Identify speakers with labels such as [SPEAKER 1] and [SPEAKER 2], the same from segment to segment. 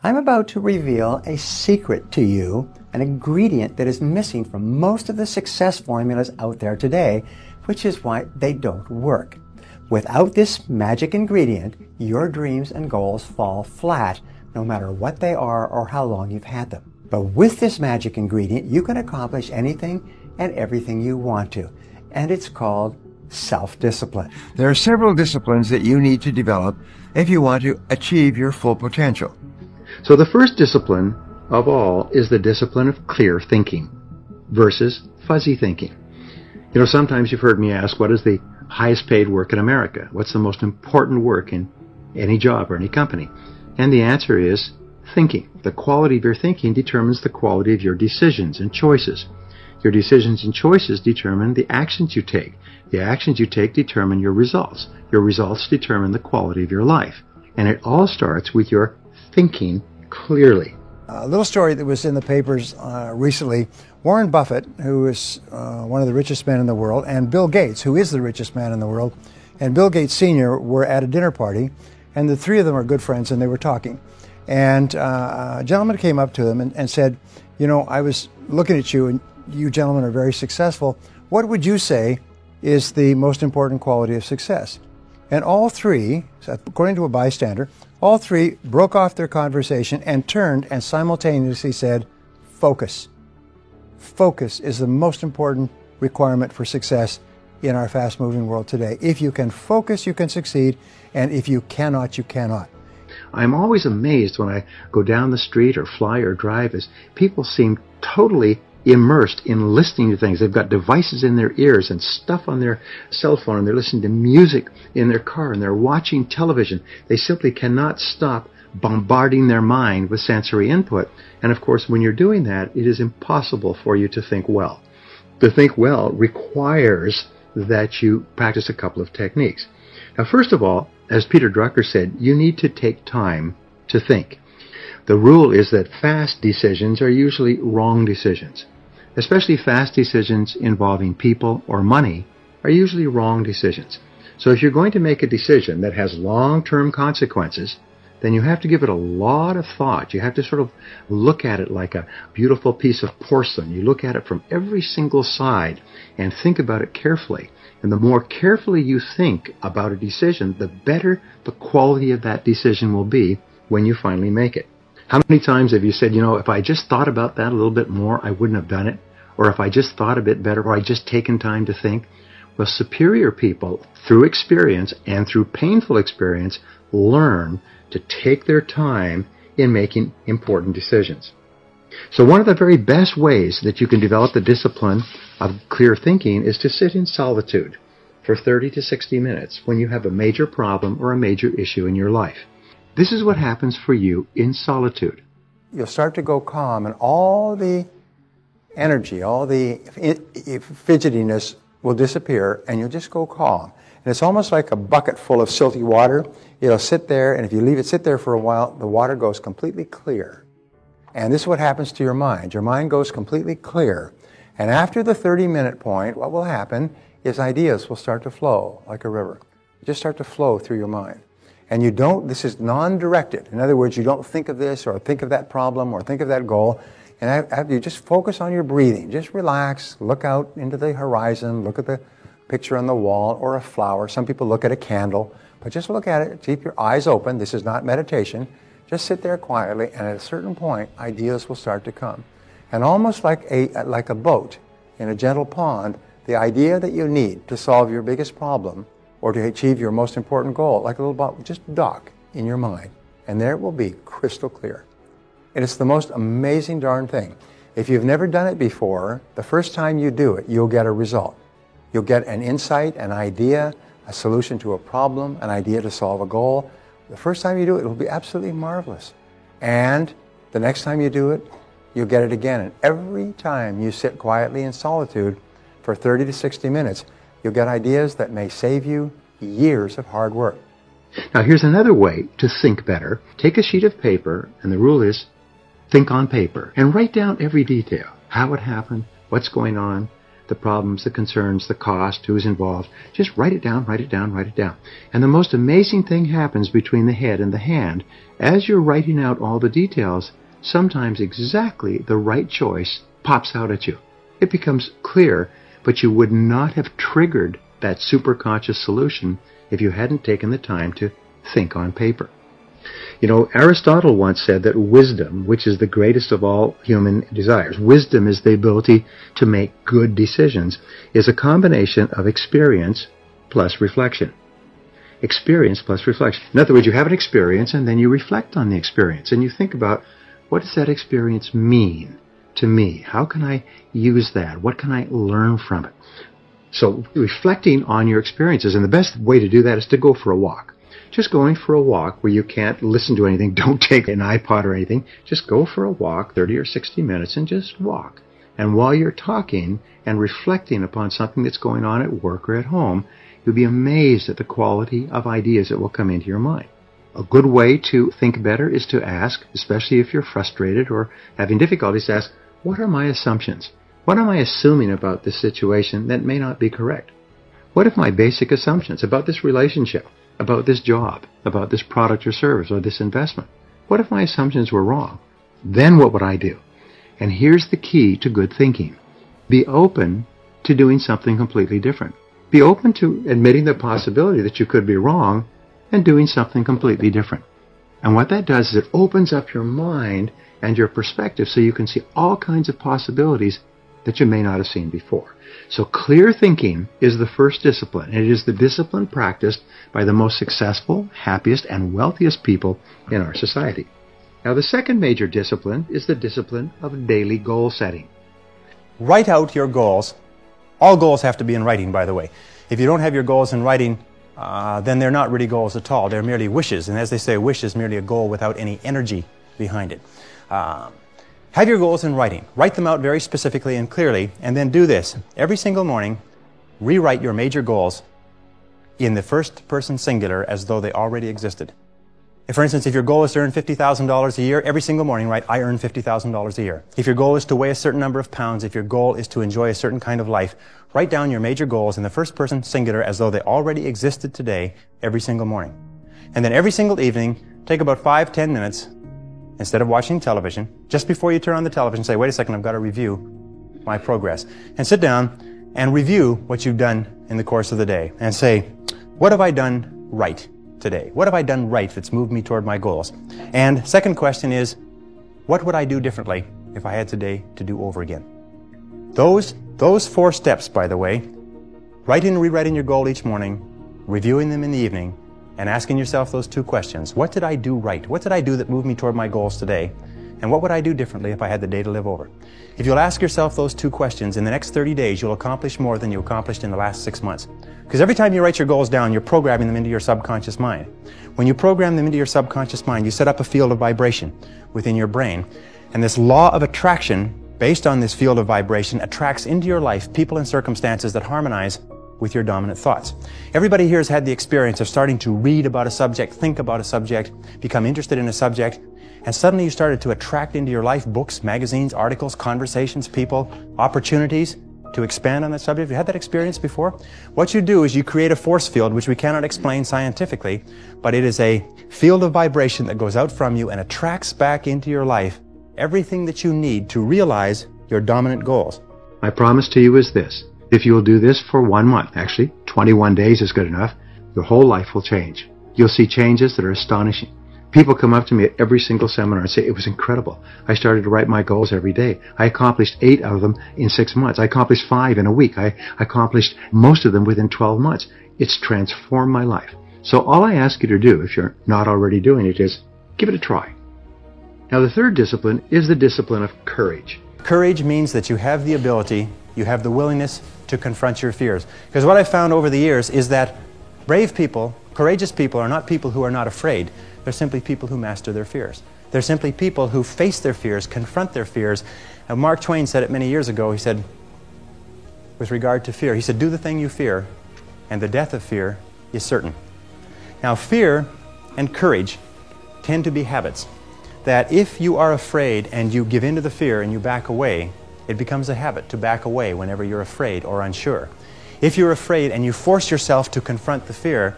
[SPEAKER 1] I'm about to reveal a secret to you, an ingredient that is missing from most of the success formulas out there today, which is why they don't work. Without this magic ingredient, your dreams and goals fall flat, no matter what they are or how long you've had them. But with this magic ingredient, you can accomplish anything and everything you want to, and it's called self-discipline.
[SPEAKER 2] There are several disciplines that you need to develop if you want to achieve your full potential.
[SPEAKER 3] So the first discipline of all is the discipline of clear thinking versus fuzzy thinking. You know, sometimes you've heard me ask, what is the highest paid work in America? What's the most important work in any job or any company? And the answer is thinking. The quality of your thinking determines the quality of your decisions and choices. Your decisions and choices determine the actions you take. The actions you take determine your results. Your results determine the quality of your life. And it all starts with your thinking clearly.
[SPEAKER 4] A little story that was in the papers recently. Warren Buffett, who is one of the richest men in the world, and Bill Gates, who is the richest man in the world, and Bill Gates Sr. were at a dinner party, and the three of them are good friends, and they were talking. And a gentleman came up to them and said, you know, I was looking at you, and you gentlemen are very successful. What would you say is the most important quality of success? And all three, according to a bystander, all three broke off their conversation and turned and simultaneously said, focus. Focus is the most important requirement for success in our fast-moving world today. If you can focus, you can succeed, and if you cannot, you cannot.
[SPEAKER 3] I'm always amazed when I go down the street or fly or drive as people seem totally immersed in listening to things. They've got devices in their ears and stuff on their cell phone, and they're listening to music in their car, and they're watching television. They simply cannot stop bombarding their mind with sensory input. And of course, when you're doing that, it is impossible for you to think well. To think well requires that you practice a couple of techniques. Now, first of all, as Peter Drucker said, you need to take time to think. The rule is that fast decisions are usually wrong decisions. Especially fast decisions involving people or money are usually wrong decisions. So if you're going to make a decision that has long-term consequences, then you have to give it a lot of thought. You have to sort of look at it like a beautiful piece of porcelain. You look at it from every single side and think about it carefully. And the more carefully you think about a decision, the better the quality of that decision will be when you finally make it. How many times have you said, you know, if I just thought about that a little bit more, I wouldn't have done it? Or if I just thought a bit better, or I just taken time to think? Well, superior people, through experience and through painful experience, learn to take their time in making important decisions. So one of the very best ways that you can develop the discipline of clear thinking is to sit in solitude for 30 to 60 minutes when you have a major problem or a major issue in your life. This is what happens for you in solitude.
[SPEAKER 4] You'll start to go calm, and all the energy, all the fidgetiness will disappear, and you'll just go calm. And it's almost like a bucket full of silty water. It'll sit there, and if you leave it sit there for a while, the water goes completely clear. And this is what happens to your mind. Your mind goes completely clear. And after the 30-minute point, what will happen is ideas will start to flow like a river. Just start to flow through your mind. And you don't, this is non-directed. In other words, you don't think of this or think of that problem or think of that goal. And you just focus on your breathing. Just relax, look out into the horizon, look at the picture on the wall or a flower. Some people look at a candle, but just look at it, keep your eyes open. This is not meditation. Just sit there quietly, and at a certain point, ideas will start to come. And almost like a boat in a gentle pond, the idea that you need to solve your biggest problem or to achieve your most important goal, like a little boat, just dock in your mind, and there it will be crystal clear. And it's the most amazing darn thing. If you've never done it before, the first time you do it, you'll get a result. You'll get an insight, an idea, a solution to a problem, an idea to solve a goal. The first time you do it, it'll be absolutely marvelous. And the next time you do it, you'll get it again. And every time you sit quietly in solitude for 30 to 60 minutes, you'll get ideas that may save you years of hard work.
[SPEAKER 3] Now here's another way to think better. Take a sheet of paper, and the rule is think on paper, and write down every detail. How it happened, what's going on, the problems, the concerns, the cost, who's involved. Just write it down, write it down, write it down. And the most amazing thing happens between the head and the hand. As you're writing out all the details, sometimes exactly the right choice pops out at you. It becomes clear, but you would not have triggered that superconscious solution if you hadn't taken the time to think on paper. You know, Aristotle once said that wisdom, which is the greatest of all human desires, wisdom is the ability to make good decisions, is a combination of experience plus reflection. Experience plus reflection. In other words, you have an experience and then you reflect on the experience and you think about, what does that experience mean to me? How can I use that? What can I learn from it? So reflecting on your experiences, and the best way to do that is to go for a walk. Just going for a walk where you can't listen to anything, don't take an iPod or anything, just go for a walk, 30 or 60 minutes, and just walk. And while you're talking and reflecting upon something that's going on at work or at home, you'll be amazed at the quality of ideas that will come into your mind. A good way to think better is to ask, especially if you're frustrated or having difficulties, ask, what are my assumptions? What am I assuming about this situation that may not be correct? What if my basic assumptions about this relationship, about this job, about this product or service or this investment? What if my assumptions were wrong? Then what would I do? And here's the key to good thinking. Be open to doing something completely different. Be open to admitting the possibility that you could be wrong and doing something completely different. And what that does is it opens up your mind and your perspective so you can see all kinds of possibilities that you may not have seen before. So clear thinking is the first discipline, and it is the discipline practiced by the most successful, happiest, and wealthiest people in our society. Now, the second major discipline is the discipline of daily goal setting.
[SPEAKER 5] Write out your goals. All goals have to be in writing, by the way. If you don't have your goals in writing, then they're not really goals at all. They're merely wishes. And as they say, a wish is merely a goal without any energy behind it. Have your goals in writing. Write them out very specifically and clearly, and then do this. Every single morning, rewrite your major goals in the first person singular as though they already existed. For instance, if your goal is to earn $50,000 a year, every single morning write, I earn $50,000 a year. If your goal is to weigh a certain number of pounds, if your goal is to enjoy a certain kind of life, write down your major goals in the first person singular as though they already existed today every single morning. And then every single evening, take about 5-10 minutes, instead of watching television, just before you turn on the television, say, wait a second, I've got to review my progress. And sit down and review what you've done in the course of the day. And say, what have I done right today? What have I done right that's moved me toward my goals? And second question is, what would I do differently if I had today to do over again? Those 4 steps, by the way, writing and rewriting your goal each morning, reviewing them in the evening, and asking yourself those 2 questions. What did I do right? What did I do that moved me toward my goals today? And what would I do differently if I had the day to live over? If you'll ask yourself those 2 questions, in the next 30 days, you'll accomplish more than you accomplished in the last 6 months. Because every time you write your goals down, you're programming them into your subconscious mind. When you program them into your subconscious mind, you set up a field of vibration within your brain. And this law of attraction, based on this field of vibration, attracts into your life people and circumstances that harmonize with your dominant thoughts. Everybody here has had the experience of starting to read about a subject, think about a subject, become interested in a subject, and suddenly you started to attract into your life books, magazines, articles, conversations, people, opportunities to expand on that subject. Have you had that experience before? What you do is you create a force field, which we cannot explain scientifically, but it is a field of vibration that goes out from you and attracts back into your life everything that you need to realize your dominant goals.
[SPEAKER 3] My promise to you is this. If you will do this for 1 month, actually 21 days is good enough, your whole life will change. You'll see changes that are astonishing. People come up to me at every single seminar and say, it was incredible. I started to write my goals every day. I accomplished 8 out of them in 6 months. I accomplished 5 in a week. I accomplished most of them within 12 months. It's transformed my life. So all I ask you to do, if you're not already doing it, is give it a try. Now the third discipline is the discipline of courage.
[SPEAKER 5] Courage means that you have the ability, you have the willingness to confront your fears. Because what I've found over the years is that brave people, courageous people, are not people who are not afraid. They're simply people who master their fears. They're simply people who face their fears, confront their fears. And Mark Twain said it many years ago. He said, with regard to fear, he said, do the thing you fear, and the death of fear is certain. Now, fear and courage tend to be habits. That if you are afraid and you give in to the fear and you back away, it becomes a habit to back away whenever you're afraid or unsure. If you're afraid and you force yourself to confront the fear,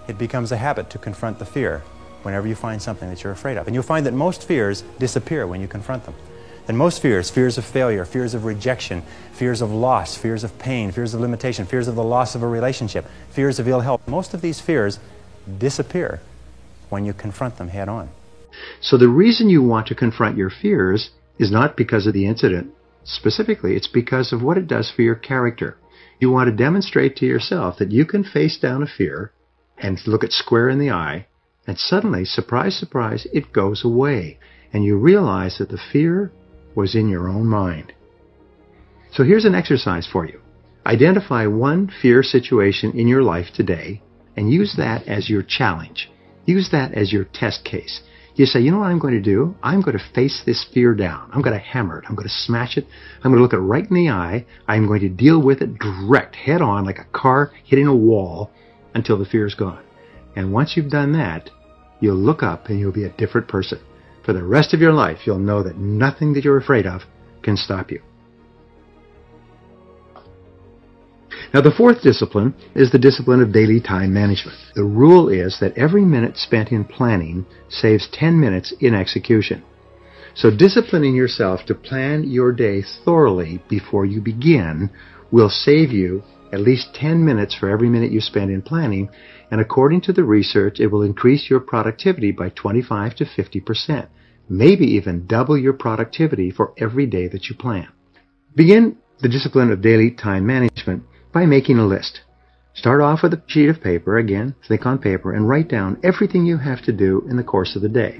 [SPEAKER 5] it becomes a habit to confront the fear whenever you find something that you're afraid of. And you'll find that most fears disappear when you confront them. And most fears, fears of failure, fears of rejection, fears of loss, fears of pain, fears of limitation, fears of the loss of a relationship, fears of ill health, most of these fears disappear when you confront them head on.
[SPEAKER 3] So the reason you want to confront your fears is not because of the incident specifically, it's because of what it does for your character. You want to demonstrate to yourself that you can face down a fear and look it square in the eye, and suddenly, surprise, surprise, it goes away. And you realize that the fear was in your own mind. So here's an exercise for you. Identify one fear situation in your life today and use that as your challenge. Use that as your test case. You say, you know what I'm going to do? I'm going to face this fear down. I'm going to hammer it. I'm going to smash it. I'm going to look it right in the eye. I'm going to deal with it direct, head on, like a car hitting a wall until the fear is gone. And once you've done that, you'll look up and you'll be a different person. For the rest of your life, you'll know that nothing that you're afraid of can stop you. Now, the fourth discipline is the discipline of daily time management. The rule is that every minute spent in planning saves 10 minutes in execution. So disciplining yourself to plan your day thoroughly before you begin will save you at least 10 minutes for every minute you spend in planning, and according to the research, it will increase your productivity by 25 to 50%, maybe even double your productivity for every day that you plan. Begin the discipline of daily time management by making a list. Start off with a sheet of paper, again, think on paper, and write down everything you have to do in the course of the day.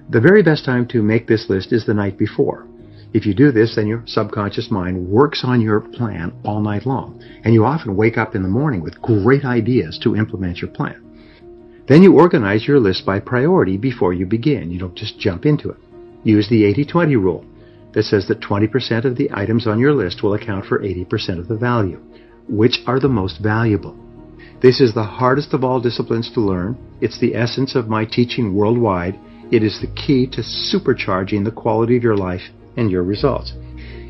[SPEAKER 3] The very best time to make this list is the night before. If you do this, then your subconscious mind works on your plan all night long, and you often wake up in the morning with great ideas to implement your plan. Then you organize your list by priority before you begin. You don't just jump into it. Use the 80-20 rule that says that 20% of the items on your list will account for 80% of the value. Which are the most valuable? This is the hardest of all disciplines to learn. It's the essence of my teaching worldwide. It is the key to supercharging the quality of your life and your results.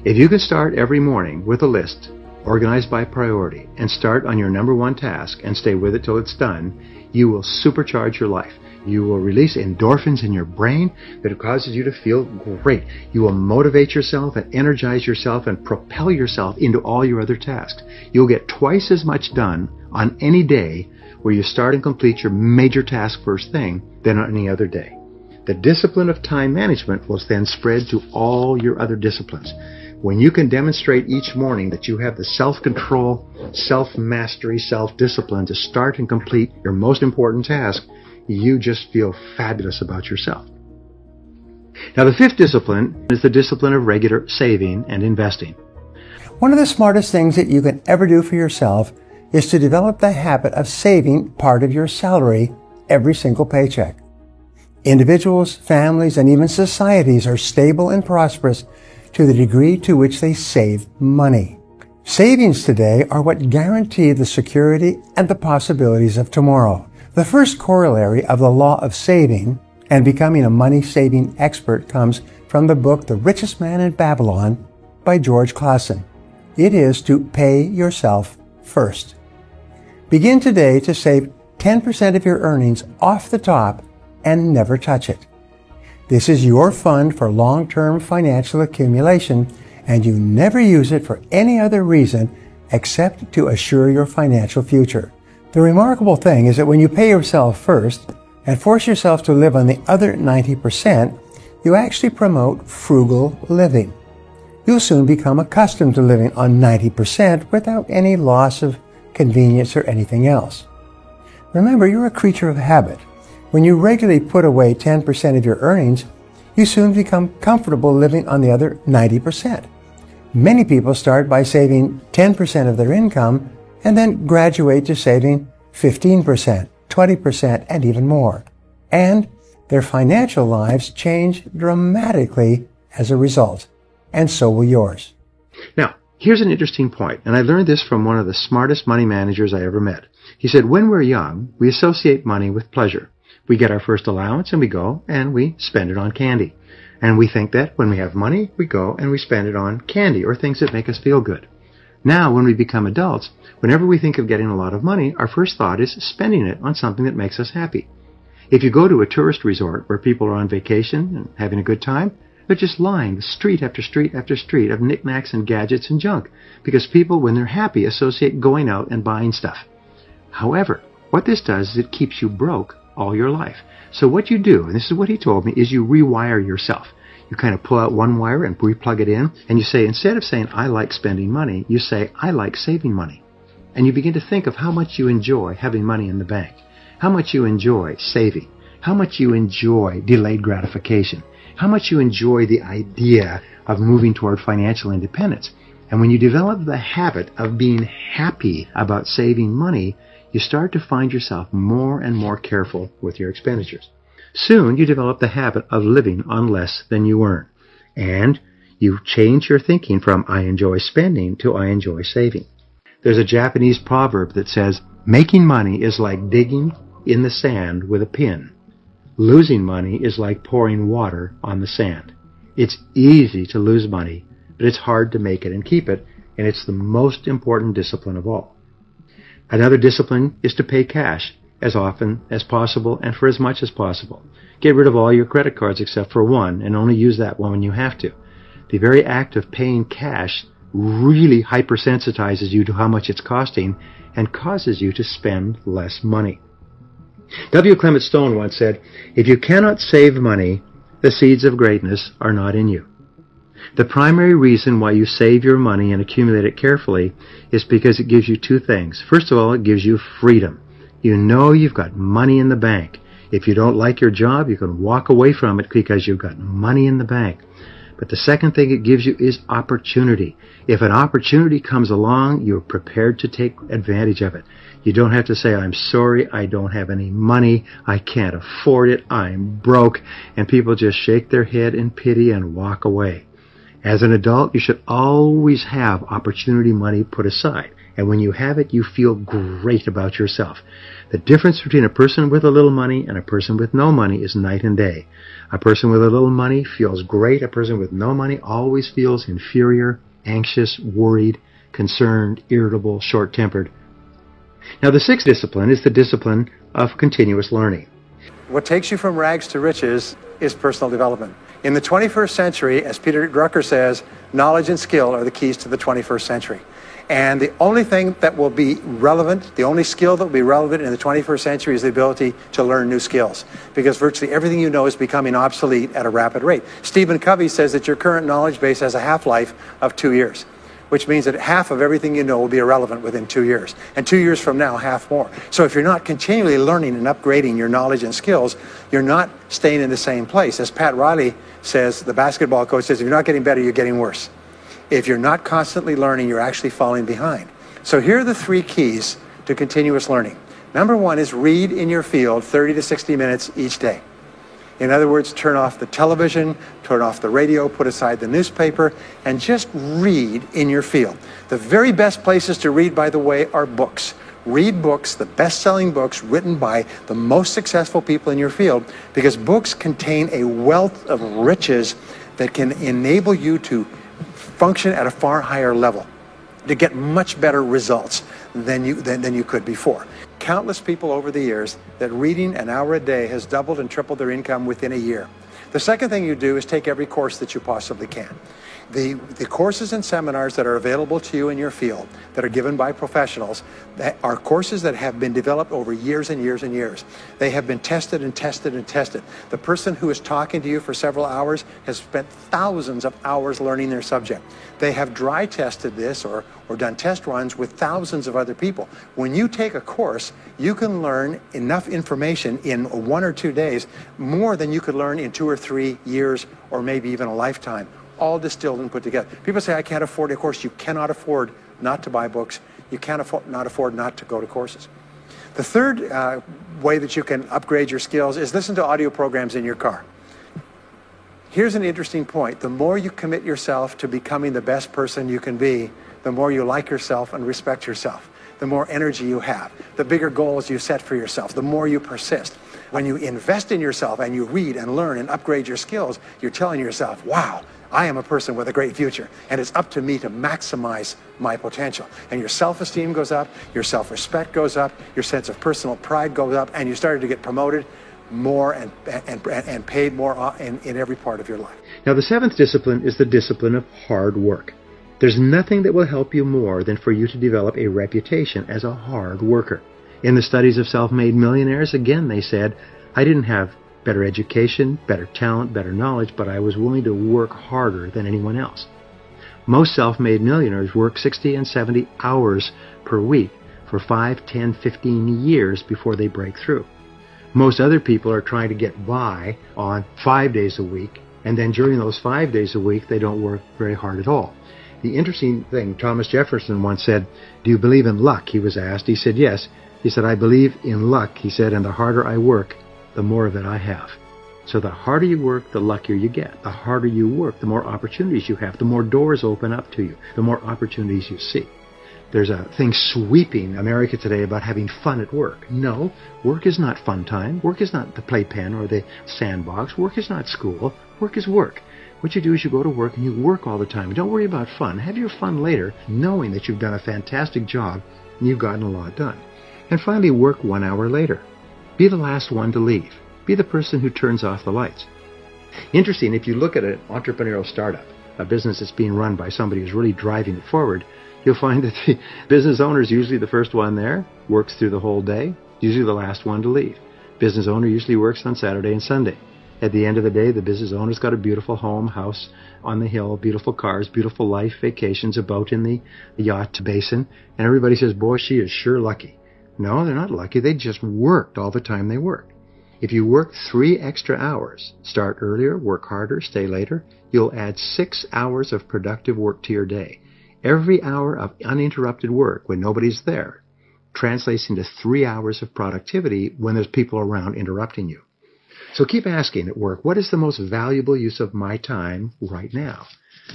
[SPEAKER 3] If you can start every morning with a list organized by priority and start on your number one task and stay with it till it's done, you will supercharge your life. You will release endorphins in your brain that causes you to feel great. You will motivate yourself and energize yourself and propel yourself into all your other tasks. You'll get twice as much done on any day where you start and complete your major task first thing than on any other day. The discipline of time management will then spread to all your other disciplines. When you can demonstrate each morning that you have the self-control, self-mastery, self-discipline to start and complete your most important task, you just feel fabulous about yourself. Now, the fifth discipline is the discipline of regular saving and investing.
[SPEAKER 1] One of the smartest things that you can ever do for yourself is to develop the habit of saving part of your salary every single paycheck. Individuals, families, and even societies are stable and prosperous to the degree to which they save money. Savings today are what guarantee the security and the possibilities of tomorrow. The first corollary of the law of saving and becoming a money-saving expert comes from the book The Richest Man in Babylon by George Clason. It is to pay yourself first. Begin today to save 10% of your earnings off the top and never touch it. This is your fund for long-term financial accumulation, and you never use it for any other reason except to assure your financial future. The remarkable thing is that when you pay yourself first and force yourself to live on the other 90%, you actually promote frugal living. You'll soon become accustomed to living on 90% without any loss of convenience or anything else. Remember, you're a creature of habit. When you regularly put away 10% of your earnings, you soon become comfortable living on the other 90%. Many people start by saving 10% of their income and then graduate to saving 15%, 20%, and even more. And their financial lives change dramatically as a result. And so will yours.
[SPEAKER 3] Now, here's an interesting point, and I learned this from one of the smartest money managers I ever met. He said, when we're young, we associate money with pleasure. We get our first allowance and we go and we spend it on candy. And we think that when we have money, we go and we spend it on candy or things that make us feel good. Now, when we become adults, whenever we think of getting a lot of money, our first thought is spending it on something that makes us happy. If you go to a tourist resort where people are on vacation and having a good time, they're just lined with street after street after street of knickknacks and gadgets and junk, because people, when they're happy, associate going out and buying stuff. However, what this does is it keeps you broke all your life. So what you do, and this is what he told me, is you rewire yourself. You kind of pull out one wire and replug it in, and you say, instead of saying, I like spending money, you say, I like saving money. And you begin to think of how much you enjoy having money in the bank, how much you enjoy saving, how much you enjoy delayed gratification, how much you enjoy the idea of moving toward financial independence. And when you develop the habit of being happy about saving money, you start to find yourself more and more careful with your expenditures. Soon you develop the habit of living on less than you earn. And you change your thinking from I enjoy spending to I enjoy saving. There's a Japanese proverb that says, making money is like digging in the sand with a pin. Losing money is like pouring water on the sand. It's easy to lose money, but it's hard to make it and keep it, and it's the most important discipline of all. Another discipline is to pay cash as often as possible and for as much as possible. Get rid of all your credit cards except for one, and only use that one when you have to. The very act of paying cash really hypersensitizes you to how much it's costing and causes you to spend less money. W. Clement Stone once said, if you cannot save money, the seeds of greatness are not in you. The primary reason why you save your money and accumulate it carefully is because it gives you two things. First of all, it gives you freedom. You know you've got money in the bank. If you don't like your job, you can walk away from it because you've got money in the bank. But the second thing it gives you is opportunity. If an opportunity comes along, you're prepared to take advantage of it. You don't have to say, I'm sorry, I don't have any money, I can't afford it, I'm broke, and people just shake their head in pity and walk away. As an adult, you should always have opportunity money put aside. And when you have it, you feel great about yourself. The difference between a person with a little money and a person with no money is night and day. A person with a little money feels great. A person with no money always feels inferior, anxious, worried, concerned, irritable, short-tempered. Now, the sixth discipline is the discipline of continuous learning.
[SPEAKER 4] What takes you from rags to riches is personal development. In the 21st century, as Peter Drucker says, knowledge and skill are the keys to the 21st century. And the only thing that will be relevant, the only skill that will be relevant in the 21st century is the ability to learn new skills. Because virtually everything you know is becoming obsolete at a rapid rate. Stephen Covey says that your current knowledge base has a half-life of 2 years, which means that half of everything you know will be irrelevant within 2 years. And 2 years from now, half more. So if you're not continually learning and upgrading your knowledge and skills, you're not staying in the same place. As Pat Riley says, the basketball coach says, if you're not getting better, you're getting worse. If you're not constantly learning, you're actually falling behind. So here are the 3 keys to continuous learning. Number 1 is read in your field 30 to 60 minutes each day. In other words, turn off the television, turn off the radio, put aside the newspaper, and just read in your field. The very best places to read, by the way, are books. Read books, the best-selling books written by the most successful people in your field, because books contain a wealth of riches that can enable you to function at a far higher level, to get much better results than you could before. Countless people over the years that reading an hour a day has doubled and tripled their income within a year. The second thing you do is take every course that you possibly can. The courses and seminars that are available to you in your field that are given by professionals that are courses that have been developed over years and years and years. They have been tested and tested and tested. The person who is talking to you for several hours has spent thousands of hours learning their subject. They have dry tested this or done test runs with thousands of other people. When you take a course, you can learn enough information in 1 or 2 days, more than you could learn in 2 or 3 years or maybe even a lifetime, all distilled and put together. People say, I can't afford a course. You cannot afford not to buy books. You can't afford not to go to courses. The third way that you can upgrade your skills is listen to audio programs in your car. Here's an interesting point. The more you commit yourself to becoming the best person you can be, the more you like yourself and respect yourself. The more energy you have, the bigger goals you set for yourself, the more you persist. When you invest in yourself and you read and learn and upgrade your skills, you're telling yourself, wow, I am a person with a great future, and it's up to me to maximize my potential. And your self-esteem goes up, your self-respect goes up, your sense of personal pride goes up, and you started to get promoted more and paid more in every part of your life.
[SPEAKER 3] Now, the seventh discipline is the discipline of hard work. There's nothing that will help you more than for you to develop a reputation as a hard worker. In the studies of self-made millionaires, again, they said, I didn't have better education, better talent, better knowledge, but I was willing to work harder than anyone else. Most self-made millionaires work 60 and 70 hours per week for 5, 10, 15 years before they break through. Most other people are trying to get by on 5 days a week, and then during those 5 days a week, they don't work very hard at all. The interesting thing, Thomas Jefferson once said, do you believe in luck? He was asked. He said, yes. He said, I believe in luck. He said, and the harder I work, the more of it I have. So the harder you work, the luckier you get. The harder you work, the more opportunities you have, the more doors open up to you, the more opportunities you see. There's a thing sweeping America today about having fun at work. No, work is not fun time. Work is not the playpen or the sandbox. Work is not school. Work is work. What you do is you go to work and you work all the time. Don't worry about fun. Have your fun later, knowing that you've done a fantastic job and you've gotten a lot done. And finally, work 1 hour later. Be the last one to leave. Be the person who turns off the lights. Interesting, if you look at an entrepreneurial startup, a business that's being run by somebody who's really driving it forward, you'll find that the business owner is usually the first one there, works through the whole day, usually the last one to leave. Business owner usually works on Saturday and Sunday. At the end of the day, the business owner's got a beautiful home, house on the hill, beautiful cars, beautiful life, vacations, a boat in the yacht basin, and everybody says, boy, she is sure lucky. No, they're not lucky. They just worked all the time they worked. If you work 3 extra hours, start earlier, work harder, stay later, you'll add 6 hours of productive work to your day. Every hour of uninterrupted work when nobody's there translates into 3 hours of productivity when there's people around interrupting you. So keep asking at work, what is the most valuable use of my time right now?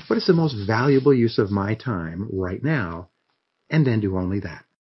[SPEAKER 3] What is the most valuable use of my time right now? And then do only that.